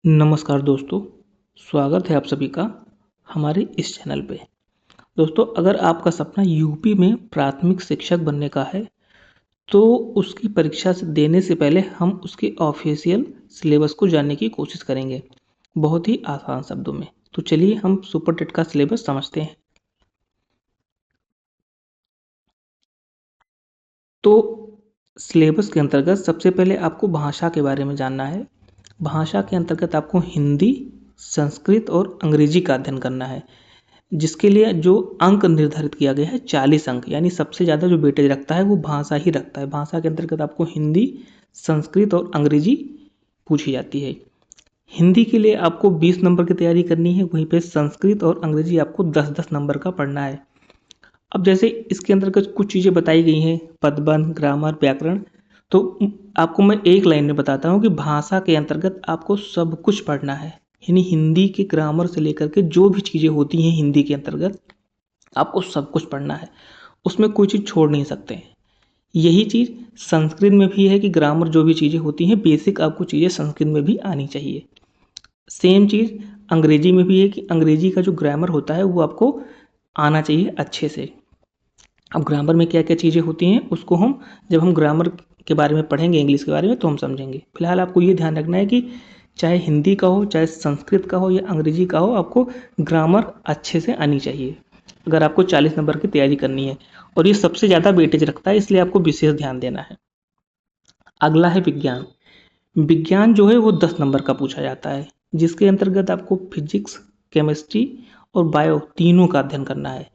नमस्कार दोस्तों, स्वागत है आप सभी का हमारे इस चैनल पे। दोस्तों, अगर आपका सपना यूपी में प्राथमिक शिक्षक बनने का है, तो उसकी परीक्षा से देने से पहले हम उसके ऑफिशियल सिलेबस को जानने की कोशिश करेंगे, बहुत ही आसान शब्दों में। तो चलिए हम सुपर टेट का सिलेबस समझते हैं। तो सिलेबस के अंतर्गत सबसे पहले आपको भाषा के बारे में जानना है। भाषा के अंतर्गत आपको हिंदी, संस्कृत और अंग्रेजी का अध्ययन करना है, जिसके लिए जो अंक निर्धारित किया गया है 40 अंक, यानी सबसे ज़्यादा जो वेटेज रखता है वो भाषा ही रखता है। भाषा के अंतर्गत आपको हिंदी, संस्कृत और अंग्रेजी पूछी जाती है। हिंदी के लिए आपको 20 नंबर की तैयारी करनी है, वहीं पे संस्कृत और अंग्रेजी आपको 10-10 नंबर का पढ़ना है। अब जैसे इसके अंतर्गत कुछ चीज़ें बताई गई हैं, पदबंध, ग्रामर, व्याकरण, तो आपको मैं एक लाइन में बताता हूँ कि भाषा के अंतर्गत आपको सब कुछ पढ़ना है। यानी हिंदी के ग्रामर से लेकर के जो भी चीज़ें होती हैं हिंदी के अंतर्गत आपको सब कुछ पढ़ना है, उसमें कोई चीज़ छोड़ नहीं सकते हैं। यही चीज़ संस्कृत में भी है कि ग्रामर जो भी चीज़ें होती हैं बेसिक आपको चीज़ें संस्कृत में भी आनी चाहिए। सेम चीज़ अंग्रेजी में भी है कि अंग्रेजी का जो ग्रामर होता है वो आपको आना चाहिए अच्छे से। अब ग्रामर में क्या क्या चीज़ें होती हैं उसको हम जब हम ग्रामर के बारे में पढ़ेंगे, इंग्लिश के बारे में, तो हम समझेंगे। फिलहाल आपको ये ध्यान रखना है कि चाहे हिंदी का हो, चाहे संस्कृत का हो या अंग्रेजी का हो, आपको ग्रामर अच्छे से आनी चाहिए अगर आपको 40 नंबर की तैयारी करनी है। और ये सबसे ज़्यादा वेटेज रखता है, इसलिए आपको विशेष ध्यान देना है। अगला है विज्ञान। विज्ञान जो है वो 10 नंबर का पूछा जाता है, जिसके अंतर्गत आपको फिजिक्स, केमिस्ट्री और बायो तीनों का अध्ययन करना है।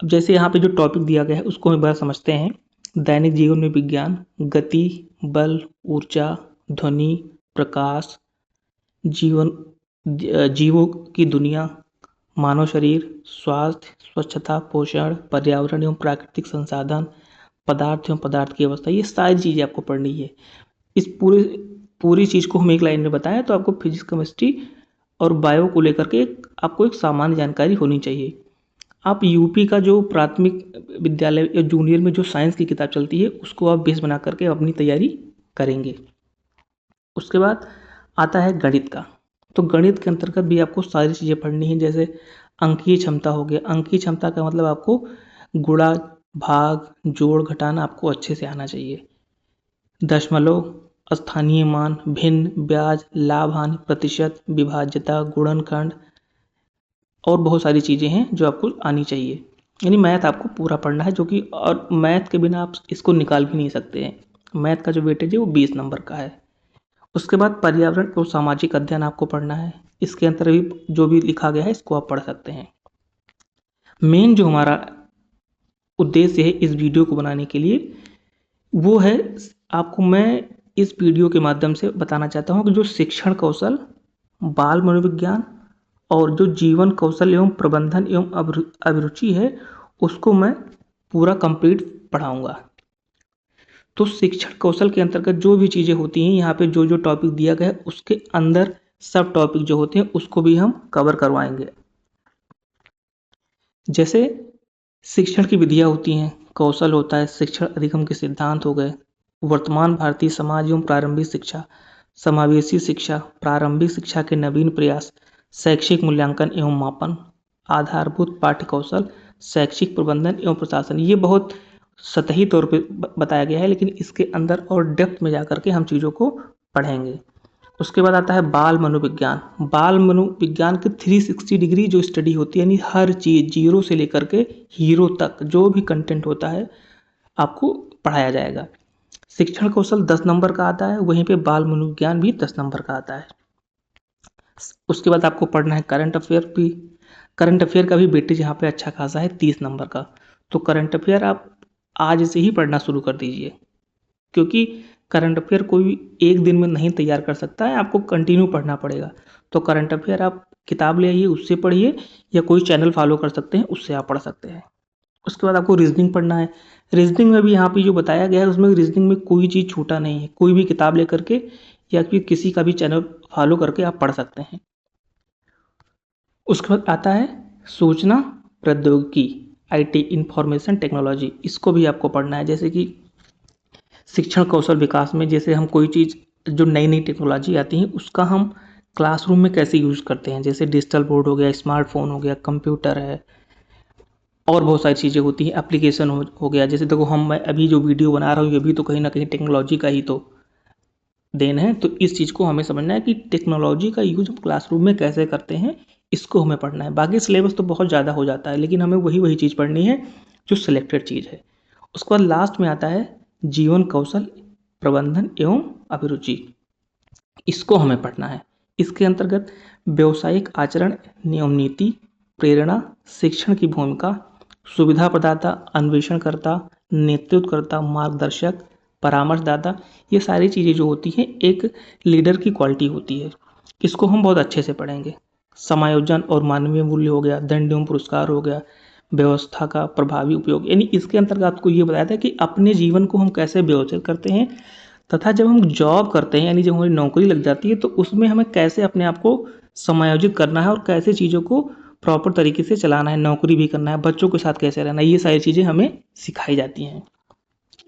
अब जैसे यहाँ पे जो टॉपिक दिया गया है उसको हम बार समझते हैं। दैनिक जीवन में विज्ञान, गति, बल, ऊर्जा, ध्वनि, प्रकाश, जीवन, जीवों की दुनिया, मानव शरीर, स्वास्थ्य, स्वच्छता, पोषण, पर्यावरण एवं प्राकृतिक संसाधन, पदार्थ एवं पदार्थ की अवस्था, ये सारी चीज़ें आपको पढ़नी है। इस पूरी चीज़ को हम एक लाइन में बताएं तो आपको फिजिक्स, केमिस्ट्री और बायो को लेकर के आपको एक सामान्य जानकारी होनी चाहिए। आप यूपी का जो प्राथमिक विद्यालय या जूनियर में जो साइंस की किताब चलती है उसको आप बेस बना करके अपनी तैयारी करेंगे। उसके बाद आता है गणित का। तो गणित के अंतर्गत भी आपको सारी चीज़ें पढ़नी है, जैसे अंकीय क्षमता हो गया। अंकीय क्षमता का मतलब आपको गुणा, भाग, जोड़, घटाना आपको अच्छे से आना चाहिए। दशमलव, स्थानीय मान, भिन्न, ब्याज, लाभ हानि, प्रतिशत, विभाज्यता, गुणनखंड और बहुत सारी चीज़ें हैं जो आपको आनी चाहिए। यानी मैथ आपको पूरा पढ़ना है, जो कि और मैथ के बिना आप इसको निकाल भी नहीं सकते हैं। मैथ का जो वेटेज है वो 20 नंबर का है। उसके बाद पर्यावरण और सामाजिक अध्ययन आपको पढ़ना है। इसके अंतर भी जो भी लिखा गया है इसको आप पढ़ सकते हैं। मेन जो हमारा उद्देश्य है इस वीडियो को बनाने के लिए वो है, आपको मैं इस वीडियो के माध्यम से बताना चाहता हूँ कि जो शिक्षण कौशल, बाल मनोविज्ञान और जो जीवन कौशल एवं प्रबंधन एवं अभिरुचि है उसको मैं पूरा कंप्लीट पढ़ाऊँगा। तो शिक्षण कौशल के अंतर्गत जो भी चीज़ें होती हैं यहाँ पे जो जो टॉपिक दिया गया है उसके अंदर सब टॉपिक जो होते हैं उसको भी हम कवर करवाएंगे। जैसे शिक्षण की विधियाँ होती हैं, कौशल होता है, शिक्षण अधिगम के सिद्धांत हो गए, वर्तमान भारतीय समाज एवं प्रारंभिक शिक्षा, समावेशी शिक्षा, प्रारंभिक शिक्षा के नवीन प्रयास, शैक्षिक मूल्यांकन एवं मापन, आधारभूत पाठ्य कौशल, शैक्षिक प्रबंधन एवं प्रशासन। ये बहुत सतही तौर पे बताया गया है, लेकिन इसके अंदर और डेप्थ में जाकर के हम चीज़ों को पढ़ेंगे। उसके बाद आता है बाल मनोविज्ञान। बाल मनोविज्ञान की 360 डिग्री जो स्टडी होती है, यानी हर चीज़ जीरो से लेकर के हीरो तक जो भी कंटेंट होता है आपको पढ़ाया जाएगा। शिक्षण कौशल 10 नंबर का आता है, वहीं पे बाल मनोविज्ञान भी 10 नंबर का आता है। उसके बाद आपको पढ़ना है करंट अफेयर भी। करंट अफेयर का भी वेटेज यहाँ पे अच्छा खासा है, 30 नंबर का। तो करंट अफेयर आप आज से ही पढ़ना शुरू कर दीजिए, क्योंकि करंट अफेयर कोई एक दिन में नहीं तैयार कर सकता है, आपको कंटिन्यू पढ़ना पड़ेगा। तो करंट अफेयर आप किताब ले आइए, उससे पढ़िए, या कोई चैनल फॉलो कर सकते हैं उससे आप पढ़ सकते हैं। उसके बाद आपको रीजनिंग पढ़ना है। रीजनिंग में भी यहाँ पे जो बताया गया है उसमें रीजनिंग में कोई चीज़ छूटा नहीं है। कोई भी किताब लेकर के या फिर किसी का भी चैनल फॉलो करके आप पढ़ सकते हैं। उसके बाद आता है सूचना प्रौद्योगिकी, IT, इंफॉर्मेशन टेक्नोलॉजी। इसको भी आपको पढ़ना है। जैसे कि शिक्षण कौशल विकास में जैसे हम कोई चीज़ जो नई नई टेक्नोलॉजी आती है उसका हम क्लासरूम में कैसे यूज़ करते हैं, जैसे डिजिटल बोर्ड हो गया, स्मार्टफोन हो गया, कंप्यूटर है, और बहुत सारी चीज़ें होती हैं, एप्लीकेशन हो गया। जैसे देखो मैं अभी जो वीडियो बना रहा हूँ ये भी तो कहीं ना कहीं टेक्नोलॉजी का ही तो देन है। तो इस चीज़ को हमें समझना है कि टेक्नोलॉजी का यूज हम क्लासरूम में कैसे करते हैं, इसको हमें पढ़ना है। बाकी सिलेबस तो बहुत ज़्यादा हो जाता है, लेकिन हमें वही चीज़ पढ़नी है जो सिलेक्टेड चीज़ है। उसके बाद लास्ट में आता है जीवन कौशल प्रबंधन एवं अभिरुचि, इसको हमें पढ़ना है। इसके अंतर्गत व्यावसायिक आचरण, नियम नीति, प्रेरणा, शिक्षण की भूमिका, सुविधा प्रदाता, अन्वेषणकर्ता, नेतृत्वकर्ता, मार्गदर्शक, परामर्शदाता, ये सारी चीज़ें जो होती हैं एक लीडर की क्वालिटी होती है। इसको हम बहुत अच्छे से पढ़ेंगे। समायोजन और मानवीय मूल्य हो गया, दंड एवं पुरस्कार हो गया, व्यवस्था का प्रभावी उपयोग, यानी इसके अंतर्गत आपको ये बताया था कि अपने जीवन को हम कैसे व्यवस्थित करते हैं, तथा जब हम जॉब करते हैं यानी जब हमारी नौकरी लग जाती है तो उसमें हमें कैसे अपने आप को समायोजित करना है और कैसे चीज़ों को प्रॉपर तरीके से चलाना है, नौकरी भी करना है, बच्चों के साथ कैसे रहना है, ये सारी चीज़ें हमें सिखाई जाती हैं।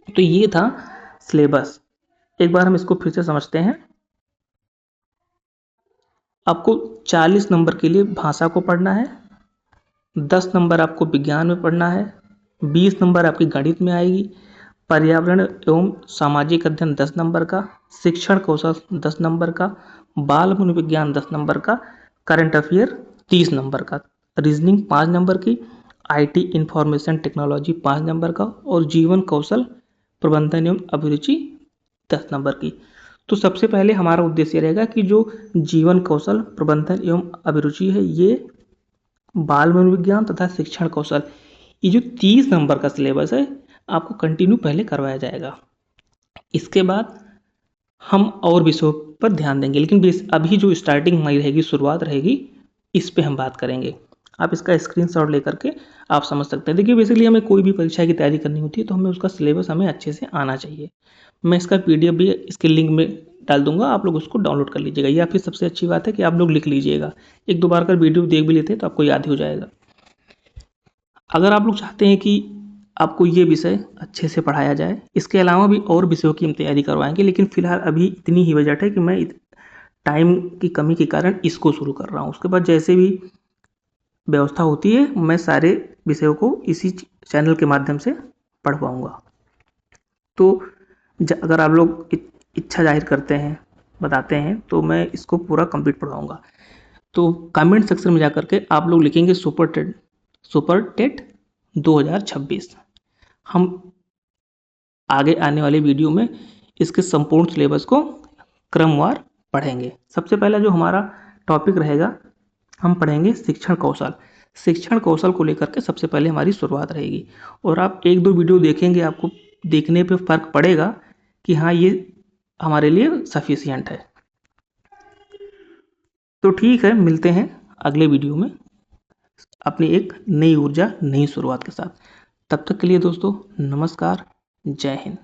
तो ये था सिलेबस। एक बार हम इसको फिर से समझते हैं। आपको 40 नंबर के लिए भाषा को पढ़ना है, 10 नंबर आपको विज्ञान में पढ़ना है, 20 नंबर आपकी गणित में आएगी, पर्यावरण एवं सामाजिक अध्ययन 10 नंबर का, शिक्षण कौशल 10 नंबर का, बाल मनोविज्ञान 10 नंबर का, करंट अफेयर 30 नंबर का, रीजनिंग 5 नंबर की, आईटी इंफॉर्मेशन टेक्नोलॉजी 5 नंबर का, और जीवन कौशल प्रबंधन एवं अभिरुचि 10 नंबर की। तो सबसे पहले हमारा उद्देश्य रहेगा कि जो जीवन कौशल प्रबंधन एवं अभिरुचि है, ये बाल मनोविज्ञान तथा शिक्षण कौशल, ये जो 30 नंबर का सिलेबस है आपको कंटिन्यू पहले करवाया जाएगा। इसके बाद हम और विषयों पर ध्यान देंगे, लेकिन अभी जो स्टार्टिंग हमारी रहेगी, शुरुआत रहेगी, इस पे हम बात करेंगे। आप इसका स्क्रीनशॉट लेकर के आप समझ सकते हैं। देखिए बेसिकली हमें कोई भी परीक्षा की तैयारी करनी होती है तो हमें उसका सिलेबस हमें अच्छे से आना चाहिए। मैं इसका PDF भी इसके लिंक में डाल दूंगा, आप लोग उसको डाउनलोड कर लीजिएगा, या फिर सबसे अच्छी बात है कि आप लोग लिख लीजिएगा। एक दो बार अगर वीडियो देख भी लेते हैं तो आपको याद ही हो जाएगा। अगर आप लोग चाहते हैं कि आपको ये विषय अच्छे से पढ़ाया जाए, इसके अलावा भी और विषयों की हम तैयारी करवाएंगे, लेकिन फिलहाल अभी इतनी ही बजट है कि मैं टाइम की कमी के कारण इसको शुरू कर रहा हूँ। उसके बाद जैसे भी व्यवस्था होती है मैं सारे विषयों को इसी चैनल के माध्यम से पढ़वाऊँगा। तो अगर आप लोग इच्छा जाहिर करते हैं, बताते हैं, तो मैं इसको पूरा कंप्लीट पढ़वाऊँगा। तो कमेंट सेक्शन में जाकर के आप लोग लिखेंगे सुपर टेट 2026। हम आगे आने वाले वीडियो में इसके संपूर्ण सिलेबस को क्रमवार पढ़ेंगे। सबसे पहला जो हमारा टॉपिक रहेगा, हम पढ़ेंगे शिक्षण कौशल। शिक्षण कौशल को लेकर के सबसे पहले हमारी शुरुआत रहेगी, और आप एक दो वीडियो देखेंगे, आपको देखने पे फ़र्क पड़ेगा कि हाँ ये हमारे लिए सफिशिएंट है। तो ठीक है, मिलते हैं अगले वीडियो में अपनी एक नई ऊर्जा, नई शुरुआत के साथ। तब तक के लिए दोस्तों नमस्कार, जय हिंद।